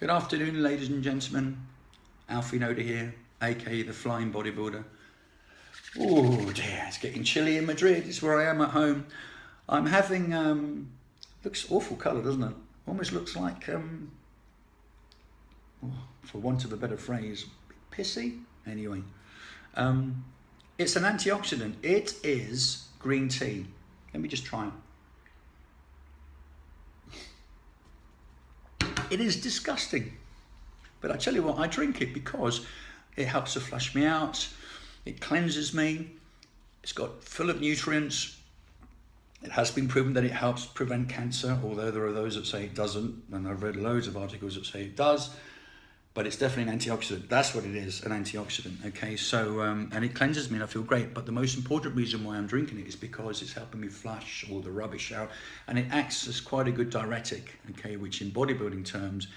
Good afternoon, ladies and gentlemen. Alfie Noda here, aka the Flying Bodybuilder. Oh dear, it's getting chilly in Madrid. It's where I am at home. I'm having, looks awful colour, doesn't it? Almost looks like, for want of a better phrase, pissy? Anyway, it's an antioxidant. It is green tea. Let me just try it. It is disgusting, but I tell you what, I drink it because it helps to flush me out, it cleanses me, it's got full of nutrients. It has been proven that it helps prevent cancer, although there are those that say it doesn't, and I've read loads of articles that say it does, but it's definitely an antioxidant. That's what it is, an antioxidant, okay? So, and it cleanses me and I feel great, but the most important reason why I'm drinking it is because it's helping me flush all the rubbish out, and it acts as quite a good diuretic, okay, which in bodybuilding terms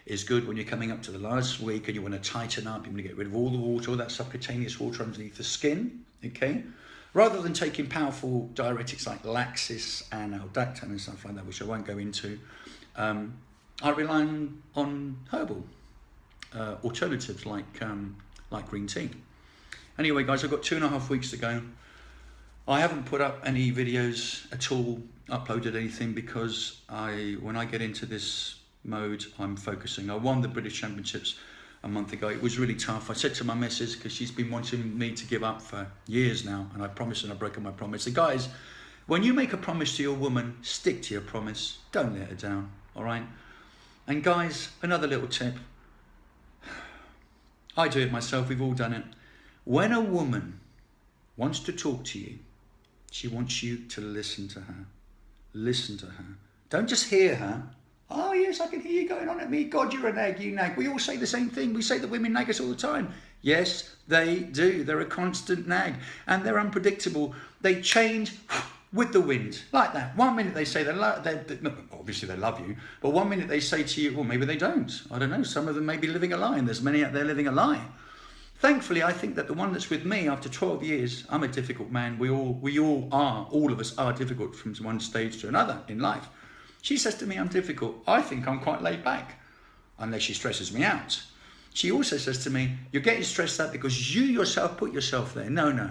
is good when you're coming up to the last week and you want to tighten up, you want to get rid of all the water, all that subcutaneous water underneath the skin, okay? Rather than taking powerful diuretics like Laxis and Aldactone and stuff like that, which I won't go into, I rely on herbal alternatives like green tea. Anyway, guys, I've got 2.5 weeks to go. I haven't put up any videos at all, uploaded anything, because when I get into this mode, I'm focusing. I won the British Championships a month ago. It was really tough. I said to my missus, because she's been wanting me to give up for years now, and I promised and I've broken my promise. So guys, when you make a promise to your woman, stick to your promise. Don't let her down, all right? And guys, another little tip. I do it myself, we've all done it. When a woman wants to talk to you, she wants you to listen to her. Listen to her. Don't just hear her. Oh yes, I can hear you going on at me. God, you're a nag, you nag. We all say the same thing. We say that women nag us all the time. Yes, they do. They're a constant nag and they're unpredictable. They change with the wind, like that. 1 minute they say obviously they love you, but 1 minute they say to you, well, maybe they don't. I don't know. Some of them may be living a lie, and there's many out there living a lie. Thankfully, I think that the one that's with me after 12 years, I'm a difficult man. We all are. All of us are difficult from one stage to another in life. She says to me, I'm difficult. I think I'm quite laid back, unless she stresses me out. She also says to me, you're getting stressed out because you yourself put yourself there. No.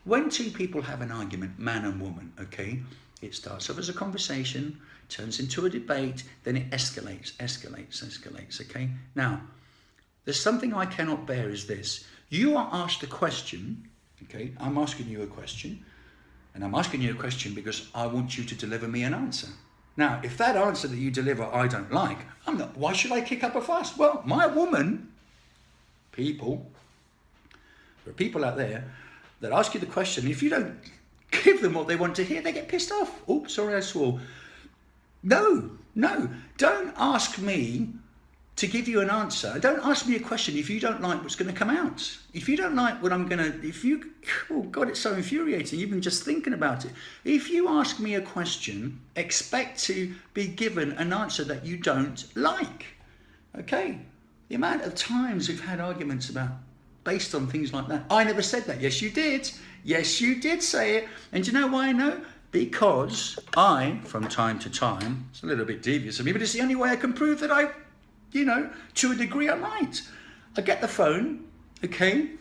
When two people have an argument, man and woman, okay, it starts off as a conversation, turns into a debate, then it escalates, okay? Now, there's something I cannot bear is this. You are asked a question, okay? I'm asking you a question, and I'm asking you a question because I want you to deliver me an answer. Now, if that answer that you deliver I don't like, why should I kick up a fuss? Well, my woman, there are people out there that ask you the question. If you don't give them what they want to hear, they get pissed off. Oops, sorry, I swore. No, don't ask me to give you an answer. Don't ask me a question if you don't like what's going to come out. If you don't like what I'm going to, oh God, it's so infuriating, even just thinking about it. If you ask me a question, expect to be given an answer that you don't like, okay? The amount of times we've had arguments based on things like that. I never said that. Yes, you did. Yes, you did say it. And do you know why I know? Because I, from time to time, it's a little bit devious of me, but it's the only way I can prove that to a degree I'm right. I get the phone, okay?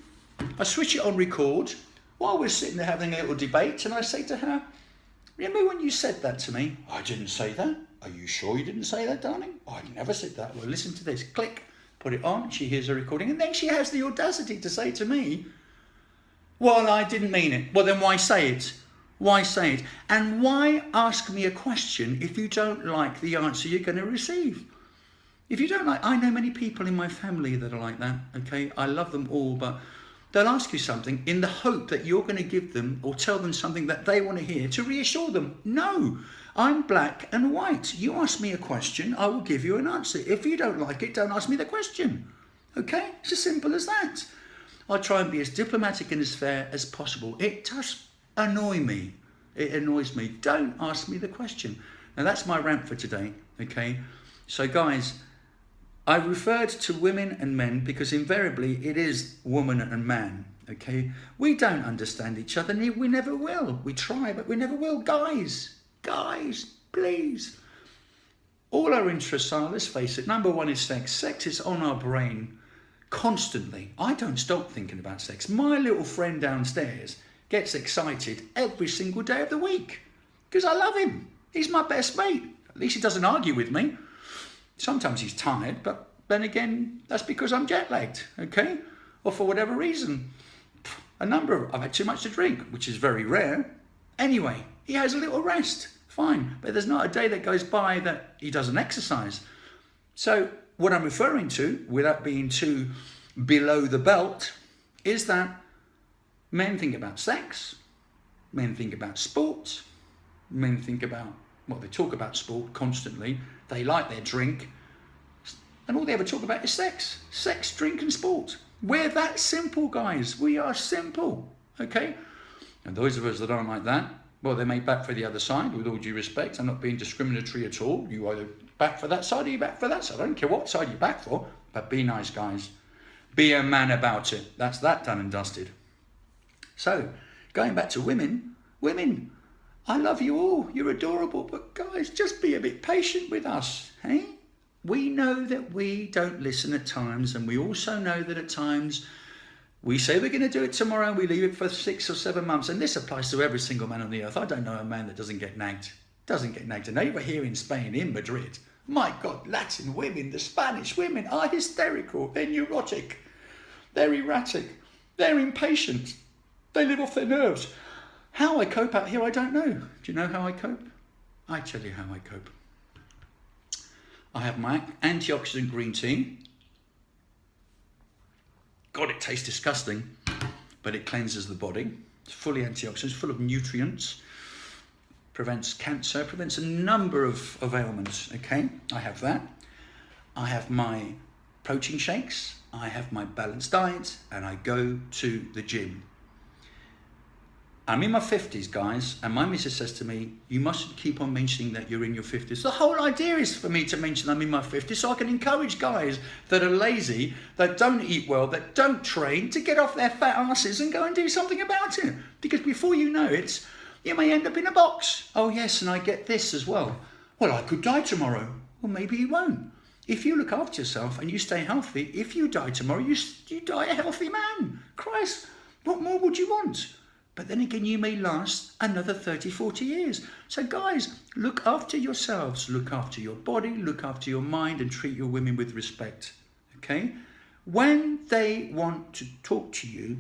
I switch it on record while we're sitting there having a little debate, and I say to her, remember when you said that to me? I didn't say that. Are you sure you didn't say that, darling? I never said that. Well, listen to this. Click. Put it on, she hears a recording, and then she has the audacity to say to me, well, I didn't mean it. Well, then why say it? Why say it? And why ask me a question if you don't like the answer you're going to receive? If you don't like, I know many people in my family that are like that, okay? I love them all, but they'll ask you something in the hope that you're going to give them or tell them something that they want to hear to reassure them. No, I'm black and white. You ask me a question, I will give you an answer. If you don't like it, don't ask me the question. Okay? It's as simple as that. I try and be as diplomatic and as fair as possible. It does annoy me. It annoys me. Don't ask me the question. Now that's my rant for today. Okay? So guys, I referred to women and men because invariably it is woman and man. Okay? We don't understand each other. We never will. We try, but we never will. Guys, please. All our interests are, let's face it, number one is sex. Sex is on our brain constantly. I don't stop thinking about sex. My little friend downstairs gets excited every single day of the week because I love him. He's my best mate. At least he doesn't argue with me. Sometimes he's tired, but then again, that's because I'm jet lagged, okay? Or for whatever reason. I've had too much to drink, which is very rare. Anyway, he has a little rest, fine. But there's not a day that goes by that he doesn't exercise. So what I'm referring to, without being too below the belt, is that men think about sex, men think about sport, men think about, well, they talk about sport constantly, they like their drink, and all they ever talk about is sex. Sex, drink and sport. We're that simple, guys. We are simple, okay? And those of us that aren't like that, well, they may back for the other side, with all due respect. I'm not being discriminatory at all. You either back for that side or you back for that side. I don't care what side you back for, but be nice, guys. Be a man about it. That's that done and dusted. So, going back to women, I love you all. You're adorable. But guys, just be a bit patient with us, hey? We know that we don't listen at times, and we also know that at times we say we're going to do it tomorrow and we leave it for 6 or 7 months. And this applies to every single man on the earth. I don't know a man that doesn't get nagged. And over here in Spain, in Madrid, my God, Latin women, the Spanish women are hysterical. They're neurotic. They're erratic. They're impatient. They live off their nerves. How I cope out here, I don't know. Do you know how I cope? I tell you how I cope. I have my antioxidant green tea. God, it tastes disgusting, but it cleanses the body. It's fully antioxidants, full of nutrients, prevents cancer, prevents a number of ailments, okay? I have that. I have my protein shakes, I have my balanced diet, and I go to the gym. I'm in my 50s, guys, and my missus says to me, you mustn't keep on mentioning that you're in your 50s. The whole idea is for me to mention I'm in my 50s so I can encourage guys that are lazy, that don't eat well, that don't train, to get off their fat asses and go and do something about it. Because before you know it, you may end up in a box. Oh yes, and I get this as well. Well, I could die tomorrow. Well, maybe you won't. If you look after yourself and you stay healthy, if you die tomorrow, you die a healthy man. Christ, what more would you want? But then again, you may last another 30, 40 years. So guys, look after yourselves, look after your body, look after your mind, and treat your women with respect, okay? When they want to talk to you,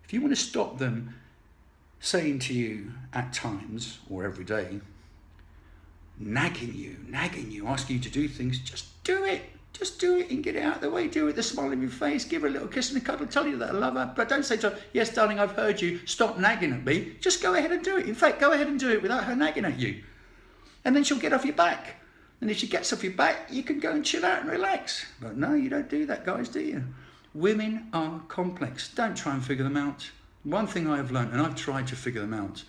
if you want to stop them saying to you at times, or every day, nagging you, asking you to do things, just do it. Just do it and get it out of the way. Do it with a smile on your face. Give her a little kiss and a cuddle. Tell you that I love her. But don't say to her, yes, darling, I've heard you. Stop nagging at me. Just go ahead and do it. In fact, go ahead and do it without her nagging at you. And then she'll get off your back. And if she gets off your back, you can go and chill out and relax. But no, you don't do that, guys, do you? Women are complex. Don't try and figure them out. One thing I have learned, and I've tried to figure them out,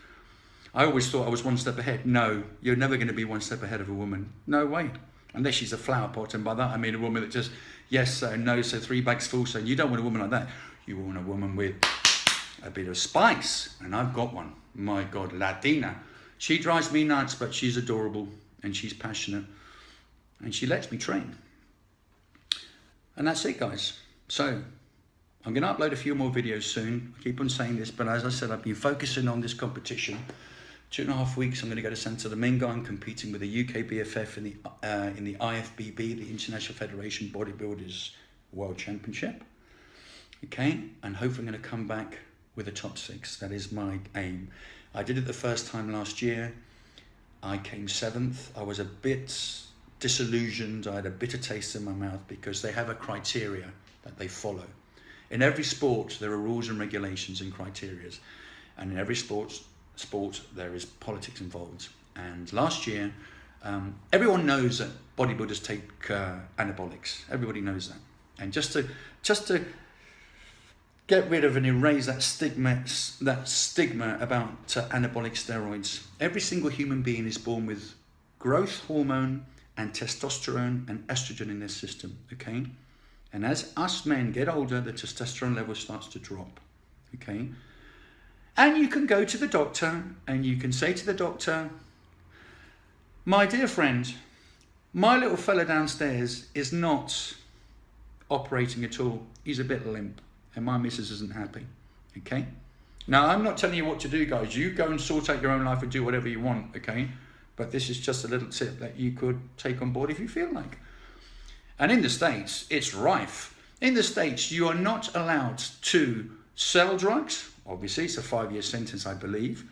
I always thought I was one step ahead. No, you're never going to be one step ahead of a woman. No way. Unless she's a flower pot, and by that I mean a woman that just yes, so no, so 3 bags full. So you don't want a woman like that. You want a woman with a bit of spice, and I've got one. My God, Latina. She drives me nuts, but she's adorable, and she's passionate, and she lets me train. And that's it, guys. So I'm going to upload a few more videos soon. I keep on saying this, but as I said, I've been focusing on this competition. 2.5 weeks, I'm going to go to Santo Domingo. I'm competing with the UK BFF in the IFBB, the International Federation Bodybuilders World Championship. Okay, and hopefully I'm going to come back with a top 6. That is my aim. I did it the first time last year. I came 7th. I was a bit disillusioned. I had a bitter taste in my mouth because they have a criteria that they follow. In every sport, there are rules and regulations and criteria. And in every sport there is politics involved. And last year, everyone knows that bodybuilders take anabolics. Everybody knows that. And just to get rid of and erase that stigma about anabolic steroids, every single human being is born with growth hormone and testosterone and estrogen in their system, okay? And as us men get older, the testosterone level starts to drop, okay? And you can go to the doctor and you can say to the doctor, my dear friend, My little fella downstairs is not operating at all. He's a bit limp, and my missus isn't happy. Okay? Now, I'm not telling you what to do, guys. You go and sort out your own life and do whatever you want, okay? But this is just a little tip that you could take on board if you feel like. And in the States, it's rife. In the States, you are not allowed to sell drugs. Obviously, it's a 5-year sentence, I believe.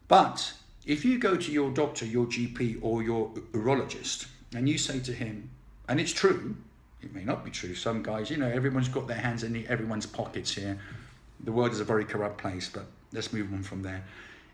But if you go to your doctor, your GP, or your urologist, and you say to him, and it's true, it may not be true, some guys, everyone's got their hands in everyone's pockets here. The world is a very corrupt place, but let's move on from there.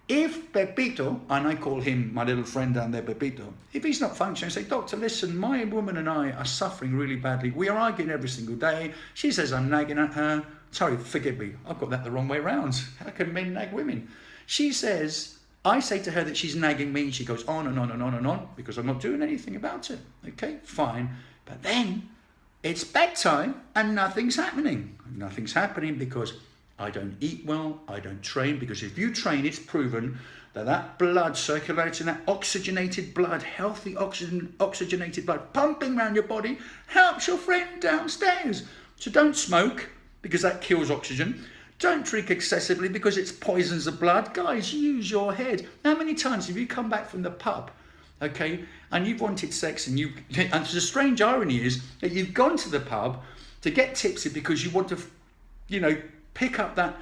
If Pepito, and I call him my little friend down there, Pepito, if he's not functioning, say, doctor, listen, my woman and I are suffering really badly. We are arguing every single day. She says I'm nagging at her. Sorry, forgive me. I've got that the wrong way around. How can men nag women? She says, I say to her that she's nagging me. She goes on and on and on and on because I'm not doing anything about it. Okay, fine. But then it's bedtime and nothing's happening. Nothing's happening because I don't eat well, I don't train, because if you train, it's proven that blood circulating, that oxygenated blood, healthy oxygenated blood pumping around your body helps your friend downstairs. So don't smoke, because that kills oxygen. Don't drink excessively because it poisons the blood. Guys, use your head. How many times have you come back from the pub, okay, and you've wanted sex, and the strange irony is that you've gone to the pub to get tipsy because you want to, pick up that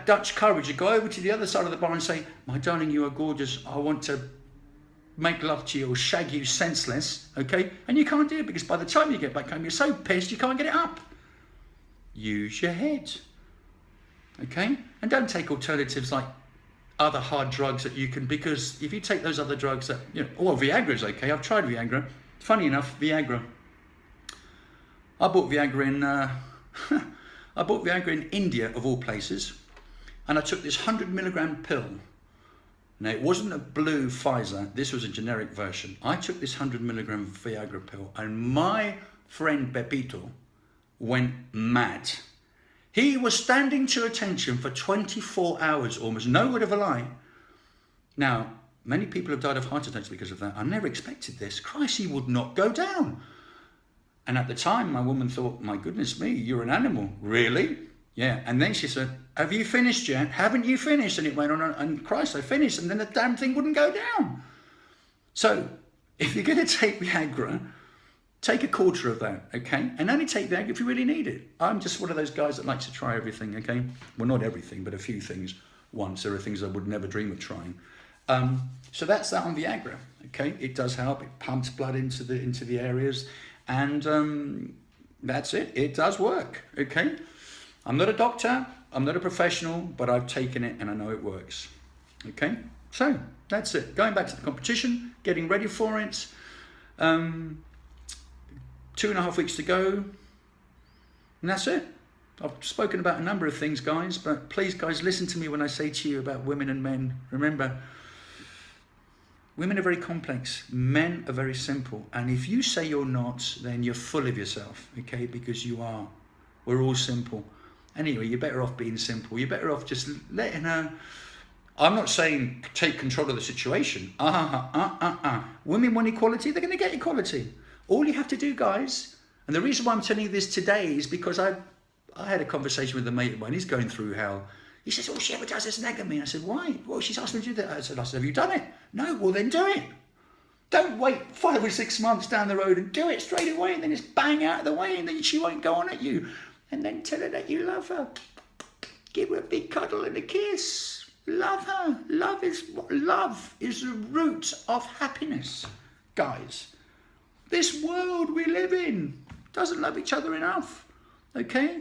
Dutch courage to go over to the other side of the bar and say, my darling, you are gorgeous. I want to make love to you or shag you senseless, okay? And you can't do it because by the time you get back home, you're so pissed you can't get it up. Use your head, okay? And don't take alternatives like other hard drugs that you can, because if you take those other drugs that, Viagra's okay. I've tried Viagra. Funny enough, Viagra. I bought Viagra in India, of all places, and I took this 100 milligram pill. Now, it wasn't a blue Pfizer, this was a generic version. I took this 100 milligram Viagra pill, and my friend Pepito went mad. He was standing to attention for 24 hours almost, no word of a lie. Now, many people have died of heart attacks because of that. I never expected this. Christ, he would not go down. And at the time, my woman thought, my goodness me, you're an animal. Really? Yeah. And then she said, have you finished yet? Haven't you finished? And it went on, and Christ, I finished. And then the damn thing wouldn't go down. So if you're going to take Viagra, take a quarter of that, okay? And only take Viagra if you really need it. I'm just one of those guys that likes to try everything, okay? Well, not everything, but a few things once. There are things I would never dream of trying. So that's that on Viagra, okay? It does help. It pumps blood into the areas. And that's it. It does work, okay? I'm not a doctor. I'm not a professional, but I've taken it and I know it works, okay? So that's it. Going back to the competition, getting ready for it. 2.5 weeks to go. And that's it. I've spoken about a number of things, guys, but please, guys, listen to me when I say to you about women and men. Remember, women are very complex. Men are very simple. And if you say you're not, then you're full of yourself, okay? Because you are. We're all simple. Anyway, you're better off being simple. You're better off just letting her... I'm not saying take control of the situation. Women want equality, they're going to get equality. All you have to do, guys, and the reason why I'm telling you this today is because I had a conversation with a mate of mine. He's going through hell. He says, all she ever does is nag at me. I said, why? Well, she's asked me to do that. I said, have you done it? No, well then do it. Don't wait 5 or 6 months down the road and do it straight away and then it's bang out of the way and then she won't go on at you. And then tell her that you love her. Give her a big cuddle and a kiss. Love her. Love is the root of happiness, guys. This world we live in doesn't love each other enough, okay?